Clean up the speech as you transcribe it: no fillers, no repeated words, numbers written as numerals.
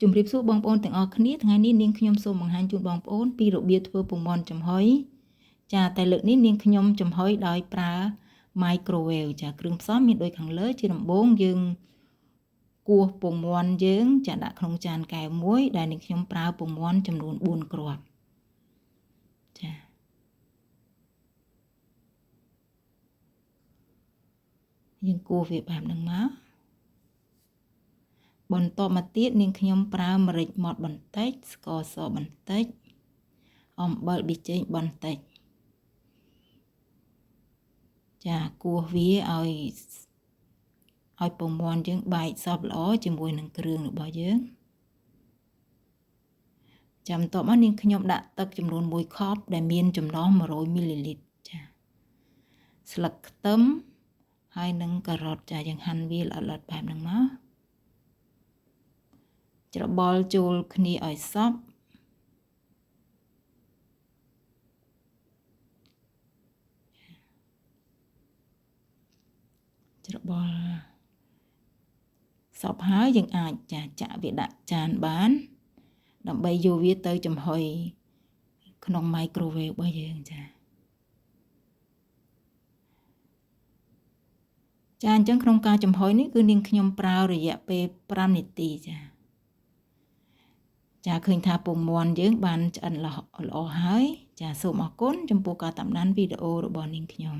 ជំរាបសួរបងប្អូនទាំងអស់គ្នាថ្ងៃនេះនាងខ្ញុំសូមបង្ហាញជូនបងប្អូនពីរបៀបធ្វើពងមាន់ចំហុយចាតែលើកនេះនាងខ្ញុំចំហុយដោយប្រើ microwave ចាគ្រឿងផ្សំមានដូចខាងលើជាដំបូងយើងគោះពងមាន់យើងចាដាក់ក្នុងចានកែវមួយដែលនាងខ្ញុំប្រើពងមាន់ចំនួន4គ្រាប់ចាយើងគោះវាបែបហ្នឹងមកបន្តមកទៀតនាងខ្ញុំប្រើម្រេចម៉ដ្ឋបន្តិចស្ករសបន្តិចអំបិលប៊ីចេងបន្តិចចាគោះវាឲ្យពងមាន់យើងបែកសព្វល្អជាមួយនឹងគ្រឿងរបស់យើងចាំបន្ទាប់មកនាងខ្ញុំដាក់ទឹកចំនួន1ខប់ដែលមានចំណុះ100មីលីលីត្រចាស្លឹកខ្ទឹមហើយនឹងការ៉ុតចាយើងហាន់វាល្អិតបែបហ្នឹងមកច្របល់ចូលគ្នាឲ្យសព្វច្របល់សព្វហើយយើងអាចចាក់វាដាក់ចានបានដើម្បីយកវាទៅចំហុយក្នុង microwave របស់យើងចាអញ្ចឹងក្នុងការចំហុយនេះគឺនាងខ្ញុំប្រើរយៈពេល5នាទីចាឃើញថាពងមាន់យើងបានឆ្អិនល្អហើយចាសូមអរគុណចំពោះការតាមដានវីដេអូរបស់នាងខ្ញុំ